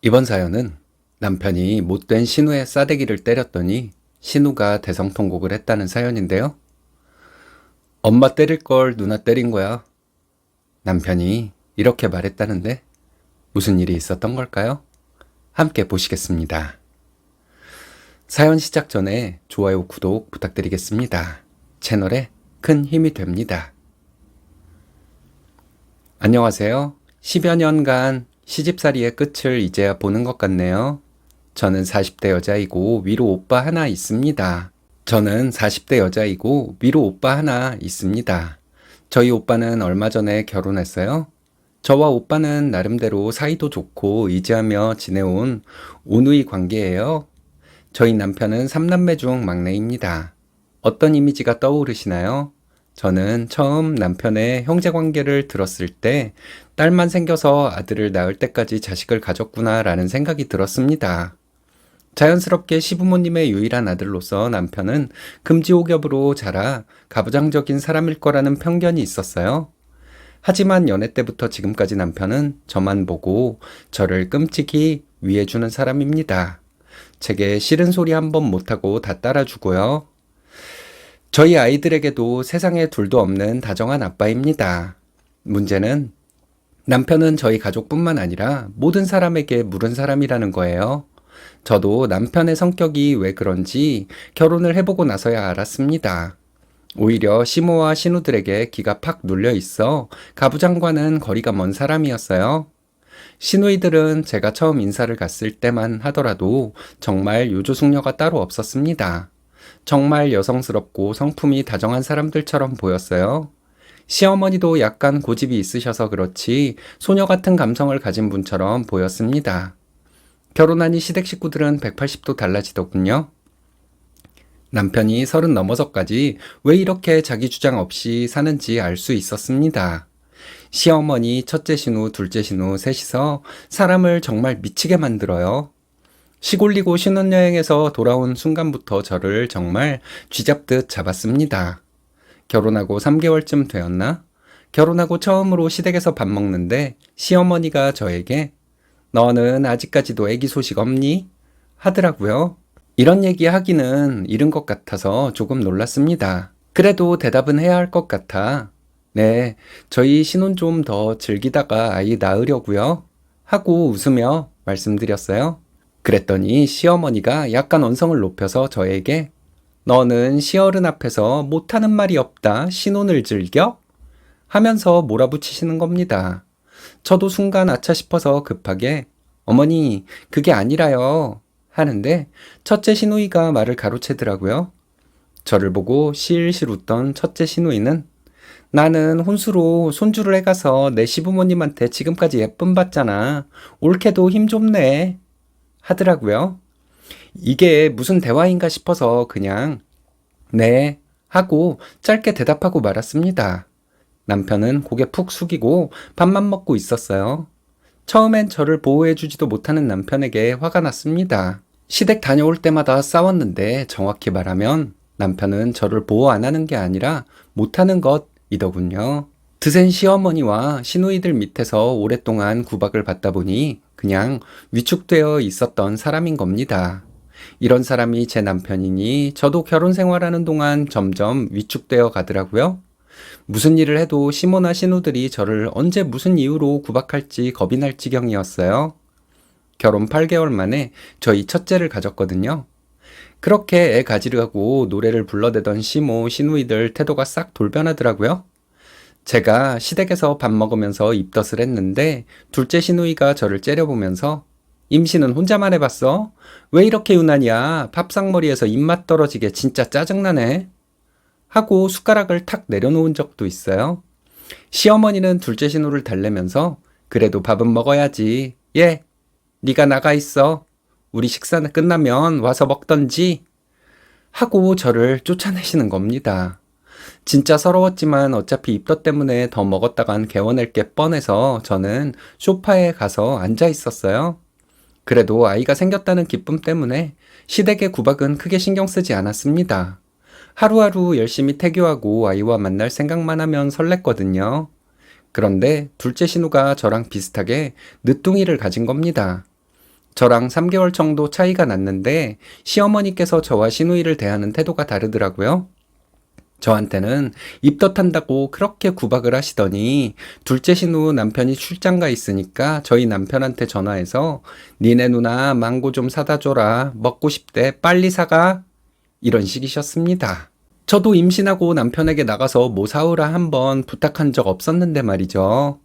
이번 사연은 남편이 못된 신우의 싸대기를 때렸더니 신우가 대성통곡을 했다는 사연인데요. 엄마 때릴 걸 누나 때린 거야. 남편이 이렇게 말했다는데 무슨 일이 있었던 걸까요? 함께 보시겠습니다. 사연 시작 전에 좋아요, 구독 부탁드리겠습니다. 채널에 큰 힘이 됩니다. 안녕하세요. 10여 년간 시집살이의 끝을 이제야 보는 것 같네요. 저는 40대 여자이고 위로 오빠 하나 있습니다. 저희 오빠는 얼마 전에 결혼했어요. 저와 오빠는 나름대로 사이도 좋고 의지하며 지내온 온누이 관계예요. 저희 남편은 3남매 중 막내입니다. 어떤 이미지가 떠오르시나요? 저는 처음 남편의 형제 관계를 들었을 때 딸만 생겨서 아들을 낳을 때까지 자식을 가졌구나라는 생각이 들었습니다. 자연스럽게 시부모님의 유일한 아들로서 남편은 금지옥엽으로 자라 가부장적인 사람일 거라는 편견이 있었어요. 하지만 연애 때부터 지금까지 남편은 저만 보고 저를 끔찍이 위해주는 사람입니다. 제게 싫은 소리 한 번 못하고 다 따라주고요. 저희 아이들에게도 세상에 둘도 없는 다정한 아빠입니다. 문제는 남편은 저희 가족뿐만 아니라 모든 사람에게 물은 사람이라는 거예요. 저도 남편의 성격이 왜 그런지 결혼을 해보고 나서야 알았습니다. 오히려 시모와 시누들에게 기가 팍 눌려 있어 가부장과는 거리가 먼 사람이었어요. 시누이들은 제가 처음 인사를 갔을 때만 하더라도 정말 요조숙녀가 따로 없었습니다. 정말 여성스럽고 성품이 다정한 사람들처럼 보였어요. 시어머니도 약간 고집이 있으셔서 그렇지 소녀 같은 감성을 가진 분처럼 보였습니다. 결혼하니 시댁 식구들은 180도 달라지더군요. 남편이 30 넘어서까지 왜 이렇게 자기 주장 없이 사는지 알 수 있었습니다. 시어머니, 첫째 신우, 둘째 신우, 셋이서 사람을 정말 미치게 만들어요. 시골리고 신혼여행에서 돌아온 순간부터 저를 정말 쥐잡듯 잡았습니다. 결혼하고 3개월쯤 되었나? 결혼하고 처음으로 시댁에서 밥 먹는데 시어머니가 저에게 너는 아직까지도 애기 소식 없니? 하더라고요. 이런 얘기 하기는 이른 것 같아서 조금 놀랐습니다. 그래도 대답은 해야 할 것 같아. 네, 저희 신혼 좀 더 즐기다가 아이 낳으려고요. 하고 웃으며 말씀드렸어요. 그랬더니 시어머니가 약간 언성을 높여서 저에게 너는 시어른 앞에서 못하는 말이 없다. 신혼을 즐겨? 하면서 몰아붙이시는 겁니다. 저도 순간 아차 싶어서 급하게 어머니 그게 아니라요 하는데 첫째 시누이가 말을 가로채더라고요. 저를 보고 실실 웃던 첫째 시누이는 나는 혼수로 손주를 해가서 내 시부모님한테 지금까지 예쁨 받잖아. 올케도 힘 좀 내. 하더라고요. 이게 무슨 대화인가 싶어서 그냥 네 하고 짧게 대답하고 말았습니다. 남편은 고개 푹 숙이고 밥만 먹고 있었어요. 처음엔 저를 보호해주지도 못하는 남편에게 화가 났습니다. 시댁 다녀올 때마다 싸웠는데 정확히 말하면 남편은 저를 보호 안 하는 게 아니라 못하는 것이더군요. 드센 시어머니와 시누이들 밑에서 오랫동안 구박을 받다 보니 그냥 위축되어 있었던 사람인 겁니다. 이런 사람이 제 남편이니 저도 결혼 생활하는 동안 점점 위축되어 가더라고요. 무슨 일을 해도 시모나 시누들이 저를 언제 무슨 이유로 구박할지 겁이 날 지경이었어요. 결혼 8개월 만에 저희 첫째를 가졌거든요. 그렇게 애 가지려고 노래를 불러대던 시모, 시누이들 태도가 싹 돌변하더라고요. 제가 시댁에서 밥 먹으면서 입덧을 했는데 둘째 시누이가 저를 째려보면서 임신은 혼자만 해봤어? 왜 이렇게 유난이야? 밥상머리에서 입맛 떨어지게 진짜 짜증나네. 하고 숟가락을 탁 내려놓은 적도 있어요. 시어머니는 둘째 신호를 달래면서 그래도 밥은 먹어야지. 예, 네가 나가 있어. 우리 식사는 끝나면 와서 먹던지. 하고 저를 쫓아내시는 겁니다. 진짜 서러웠지만 어차피 입덧 때문에 더 먹었다간 개워낼 게 뻔해서 저는 소파에 가서 앉아 있었어요. 그래도 아이가 생겼다는 기쁨 때문에 시댁의 구박은 크게 신경 쓰지 않았습니다. 하루하루 열심히 태교하고 아이와 만날 생각만 하면 설렜거든요. 그런데 둘째 신우가 저랑 비슷하게 늦둥이를 가진 겁니다. 저랑 3개월 정도 차이가 났는데 시어머니께서 저와 시누이를 대하는 태도가 다르더라고요. 저한테는 입덧한다고 그렇게 구박을 하시더니 둘째 신우 남편이 출장 가 있으니까 저희 남편한테 전화해서 니네 누나 망고 좀 사다 줘라. 먹고 싶대. 빨리 사가. 이런 식이셨습니다. 저도 임신하고 남편에게 나가서 뭐 사오라 한번 부탁한 적 없었는데 말이죠.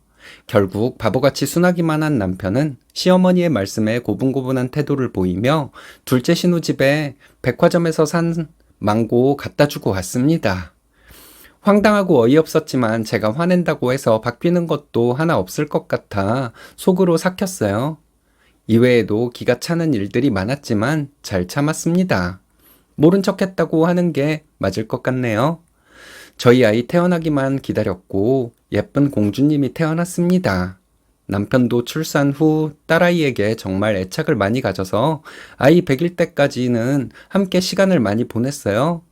결국 바보같이 순하기만 한 남편은 시어머니의 말씀에 고분고분한 태도를 보이며 둘째 신우 집에 백화점에서 산 망고 갖다 주고 왔습니다. 황당하고 어이없었지만 제가 화낸다고 해서 바뀌는 것도 하나 없을 것 같아 속으로 삭혔어요. 이외에도 기가 차는 일들이 많았지만 잘 참았습니다. 모른 척 했다고 하는 게 맞을 것 같네요. 저희 아이 태어나기만 기다렸고 예쁜 공주님이 태어났습니다. 남편도 출산 후 딸아이에게 정말 애착을 많이 가져서 아이 100일 때까지는 함께 시간을 많이 보냈어요.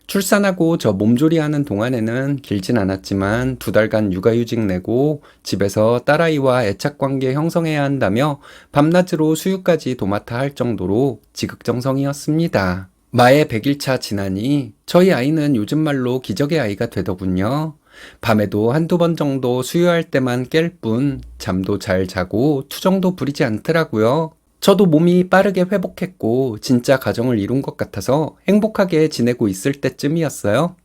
출산하고 저 몸조리하는 동안에는 길진 않았지만 2달간 육아휴직 내고 집에서 딸아이와 애착관계 형성해야 한다며 밤낮으로 수유까지 도맡아 할 정도로 지극정성이었습니다. 마의 100일차 지나니 저희 아이는 요즘 말로 기적의 아이가 되더군요. 밤에도 한두 번 정도 수유할 때만 깰 뿐 잠도 잘 자고 투정도 부리지 않더라고요. 저도 몸이 빠르게 회복했고 진짜 가정을 이룬 것 같아서 행복하게 지내고 있을 때쯤이었어요.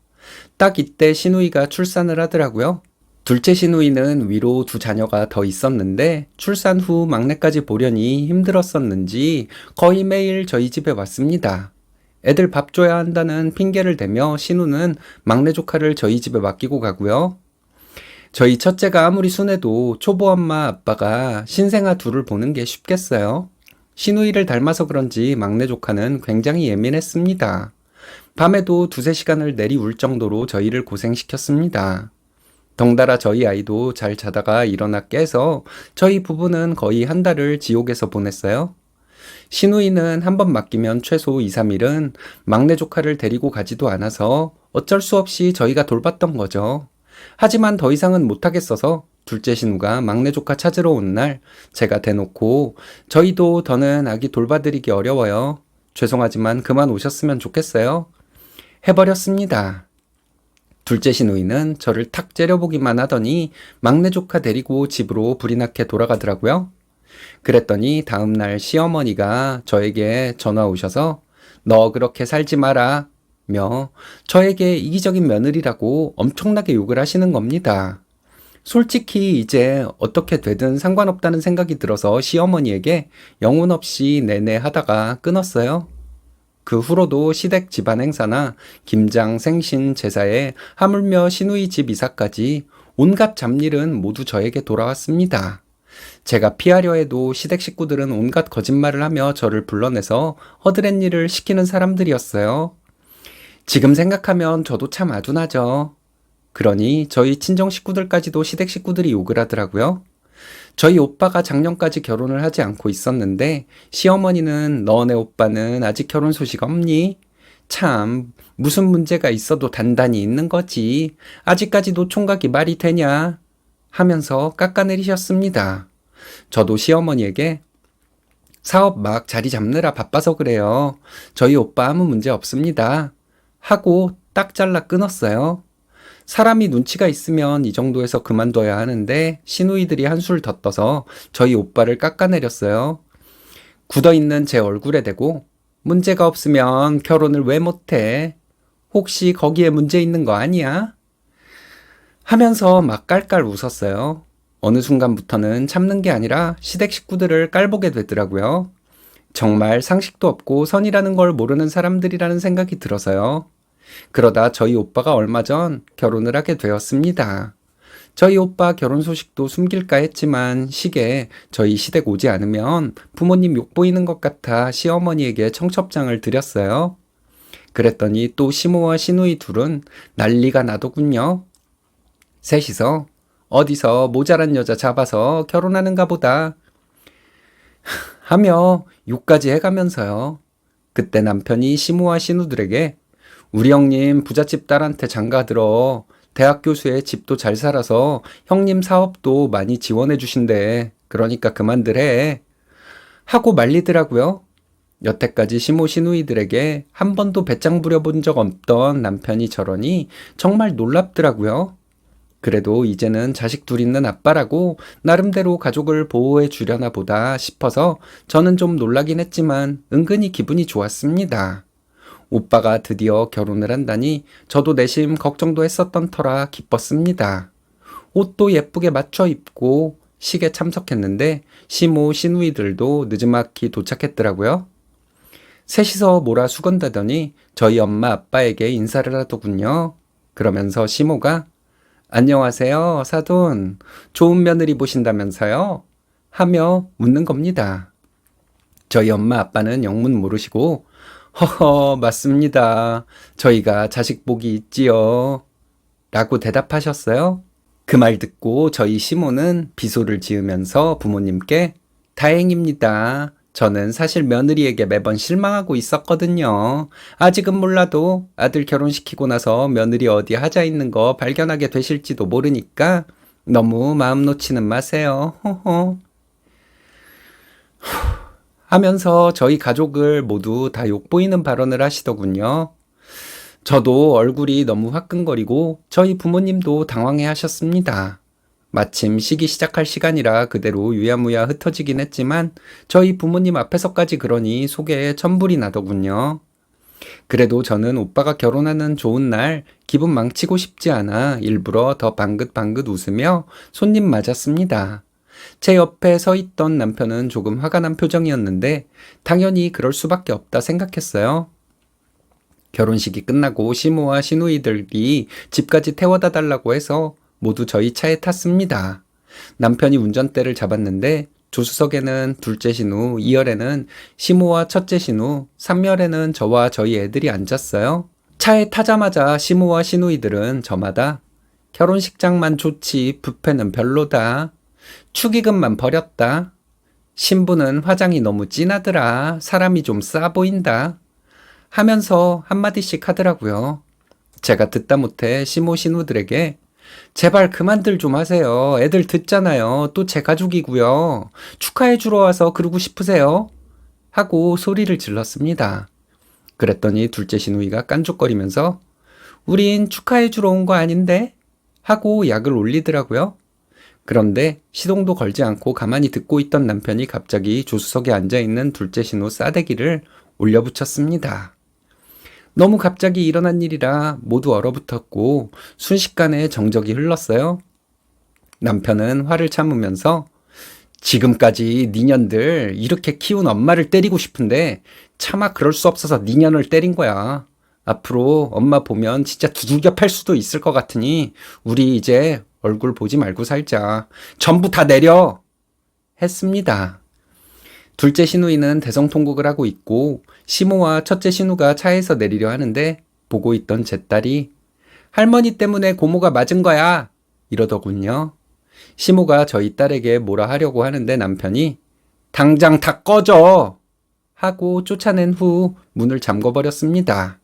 딱 이때 시누이가 출산을 하더라고요. 둘째 시누이는 위로 2자녀가 더 있었는데 출산 후 막내까지 보려니 힘들었었는지 거의 매일 저희 집에 왔습니다. 애들 밥 줘야 한다는 핑계를 대며 시누는 막내 조카를 저희 집에 맡기고 가고요. 저희 첫째가 아무리 순해도 초보 엄마 아빠가 신생아 둘을 보는 게 쉽겠어요. 시누이를 닮아서 그런지 막내 조카는 굉장히 예민했습니다. 밤에도 2~3시간을 내리울 정도로 저희를 고생시켰습니다. 덩달아 저희 아이도 잘 자다가 일어나 깨서 저희 부부는 거의 한 달을 지옥에서 보냈어요. 시누이는 한 번 맡기면 최소 2~3일은 막내 조카를 데리고 가지도 않아서 어쩔 수 없이 저희가 돌봤던 거죠. 하지만 더 이상은 못하겠어서 둘째 신우가 막내 조카 찾으러 온 날 제가 대놓고 저희도 더는 아기 돌봐드리기 어려워요. 죄송하지만 그만 오셨으면 좋겠어요. 해버렸습니다. 둘째 시누이는 저를 탁 째려보기만 하더니 막내 조카 데리고 집으로 불이 나게 돌아가더라고요. 그랬더니 다음날 시어머니가 저에게 전화 오셔서 너 그렇게 살지 마라 며 저에게 이기적인 며느리라고 엄청나게 욕을 하시는 겁니다. 솔직히 이제 어떻게 되든 상관없다는 생각이 들어서 시어머니에게 영혼 없이 내내 하다가 끊었어요. 그 후로도 시댁 집안 행사나 김장, 생신, 제사에 하물며 시누이 집 이사까지 온갖 잡일은 모두 저에게 돌아왔습니다. 제가 피하려 해도 시댁 식구들은 온갖 거짓말을 하며 저를 불러내서 허드렛 일을 시키는 사람들이었어요. 지금 생각하면 저도 참 아둔하죠. 그러니 저희 친정 식구들까지도 시댁 식구들이 욕을 하더라고요. 저희 오빠가 작년까지 결혼을 하지 않고 있었는데 시어머니는 너네 오빠는 아직 결혼 소식 없니? 참 무슨 문제가 있어도 단단히 있는 거지. 아직까지도 총각이 말이 되냐? 하면서 깎아내리셨습니다. 저도 시어머니에게 사업 막 자리 잡느라 바빠서 그래요. 저희 오빠 아무 문제 없습니다. 하고 딱 잘라 끊었어요. 사람이 눈치가 있으면 이 정도에서 그만둬야 하는데 시누이들이 한술 더 떠서 저희 오빠를 깎아내렸어요. 굳어있는 제 얼굴에 대고 문제가 없으면 결혼을 왜 못해? 혹시 거기에 문제 있는 거 아니야? 하면서 막 깔깔 웃었어요. 어느 순간부터는 참는 게 아니라 시댁 식구들을 깔보게 되더라고요. 정말 상식도 없고 선이라는 걸 모르는 사람들이라는 생각이 들어서요. 그러다 저희 오빠가 얼마 전 결혼을 하게 되었습니다. 저희 오빠 결혼 소식도 숨길까 했지만 시계 저희 시댁 오지 않으면 부모님 욕 보이는 것 같아 시어머니에게 청첩장을 드렸어요. 그랬더니 또 시모와 시누이 둘은 난리가 나더군요. 셋이서 어디서 모자란 여자 잡아서 결혼하는가 보다 하며 욕까지 해가면서요. 그때 남편이 시모와 시누들에게 우리 형님 부잣집 딸한테 장가들어 대학 교수에 집도 잘 살아서 형님 사업도 많이 지원해 주신대. 그러니까 그만들 해. 하고 말리더라고요. 여태까지 시모 시누이들에게 한 번도 배짱 부려본 적 없던 남편이 저러니 정말 놀랍더라고요. 그래도 이제는 자식 둘 있는 아빠라고 나름대로 가족을 보호해 주려나 보다 싶어서 저는 좀 놀라긴 했지만 은근히 기분이 좋았습니다. 오빠가 드디어 결혼을 한다니 저도 내심 걱정도 했었던 터라 기뻤습니다. 옷도 예쁘게 맞춰 입고 식에 참석했는데 시모 시누이들도 느지막이 도착했더라고요. 셋이서 뭐라 수건다더니 저희 엄마 아빠에게 인사를 하더군요. 그러면서 시모가 안녕하세요, 사돈. 좋은 며느리 보신다면서요? 하며 묻는 겁니다. 저희 엄마 아빠는 영문 모르시고 허허 맞습니다. 저희가 자식 복이 있지요. 라고 대답하셨어요. 그 말 듣고 저희 시모는 비소를 지으면서 부모님께 다행입니다. 저는 사실 며느리에게 매번 실망하고 있었거든요. 아직은 몰라도 아들 결혼시키고 나서 며느리 어디 하자 있는 거 발견하게 되실지도 모르니까 너무 마음 놓치는 마세요. 호호. 하면서 저희 가족을 모두 다 욕보이는 발언을 하시더군요. 저도 얼굴이 너무 화끈거리고 저희 부모님도 당황해 하셨습니다. 마침 시기 시작할 시간이라 그대로 유야무야 흩어지긴 했지만 저희 부모님 앞에서까지 그러니 속에 천불이 나더군요. 그래도 저는 오빠가 결혼하는 좋은 날 기분 망치고 싶지 않아 일부러 더 방긋방긋 웃으며 손님 맞았습니다. 제 옆에 서 있던 남편은 조금 화가 난 표정이었는데 당연히 그럴 수밖에 없다 생각했어요. 결혼식이 끝나고 시모와 시누이들이 집까지 태워다 달라고 해서 모두 저희 차에 탔습니다. 남편이 운전대를 잡았는데 조수석에는 둘째 신우, 2열에는 시모와 첫째 신우, 3열에는 저와 저희 애들이 앉았어요. 차에 타자마자 시모와 시누이들은 저마다 결혼식장만 좋지 뷔페는 별로다. 축의금만 버렸다. 신부는 화장이 너무 진하더라. 사람이 좀 싸 보인다. 하면서 한마디씩 하더라고요. 제가 듣다 못해 시모 신우들에게 제발 그만들 좀 하세요. 애들 듣잖아요. 또 제 가족이고요. 축하해 주러 와서 그러고 싶으세요? 하고 소리를 질렀습니다. 그랬더니 둘째 시누이가 깐족거리면서 우린 축하해 주러 온 거 아닌데? 하고 약을 올리더라고요. 그런데 시동도 걸지 않고 가만히 듣고 있던 남편이 갑자기 조수석에 앉아있는 둘째 신우 싸대기를 올려붙였습니다. 너무 갑자기 일어난 일이라 모두 얼어붙었고 순식간에 정적이 흘렀어요. 남편은 화를 참으면서 지금까지 니년들 이렇게 키운 엄마를 때리고 싶은데 차마 그럴 수 없어서 니년을 때린 거야. 앞으로 엄마 보면 진짜 두들겨 팰 수도 있을 것 같으니 우리 이제 얼굴 보지 말고 살자. 전부 다 내려! 했습니다. 둘째 시누이는 대성통곡을 하고 있고 시모와 첫째 시누가 차에서 내리려 하는데 보고 있던 제 딸이 할머니 때문에 고모가 맞은 거야 이러더군요. 시모가 저희 딸에게 뭐라 하려고 하는데 남편이 당장 다 꺼져 하고 쫓아낸 후 문을 잠궈버렸습니다.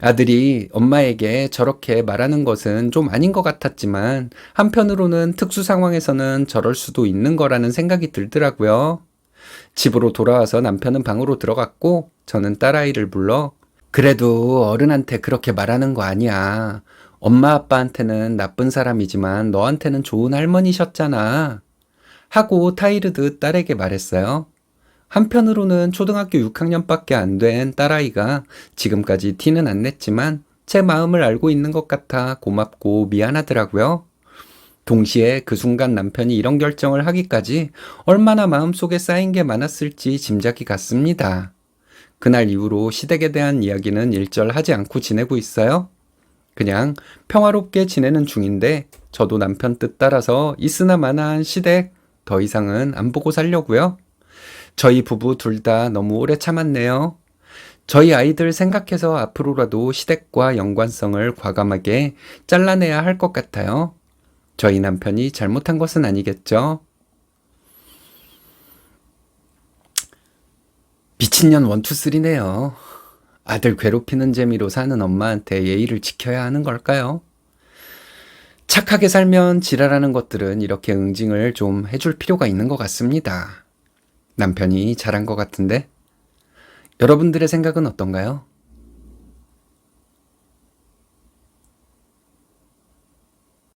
아들이 엄마에게 저렇게 말하는 것은 좀 아닌 것 같았지만 한편으로는 특수 상황에서는 저럴 수도 있는 거라는 생각이 들더라고요. 집으로 돌아와서 남편은 방으로 들어갔고 저는 딸아이를 불러 그래도 어른한테 그렇게 말하는 거 아니야. 엄마 아빠한테는 나쁜 사람이지만 너한테는 좋은 할머니셨잖아. 하고 타이르듯 딸에게 말했어요. 한편으로는 초등학교 6학년밖에 안 된 딸아이가 지금까지 티는 안 냈지만 제 마음을 알고 있는 것 같아 고맙고 미안하더라고요. 동시에 그 순간 남편이 이런 결정을 하기까지 얼마나 마음속에 쌓인 게 많았을지 짐작이 갔습니다. 그날 이후로 시댁에 대한 이야기는 일절하지 않고 지내고 있어요. 그냥 평화롭게 지내는 중인데 저도 남편 뜻 따라서 있으나 마나한 시댁 더 이상은 안 보고 살려고요. 저희 부부 둘 다 너무 오래 참았네요. 저희 아이들 생각해서 앞으로라도 시댁과 연관성을 과감하게 잘라내야 할 것 같아요. 저희 남편이 잘못한 것은 아니겠죠? 미친년 1, 2, 3네요. 아들 괴롭히는 재미로 사는 엄마한테 예의를 지켜야 하는 걸까요? 착하게 살면 지랄하는 것들은 이렇게 응징을 좀 해줄 필요가 있는 것 같습니다. 남편이 잘한 것 같은데? 여러분들의 생각은 어떤가요?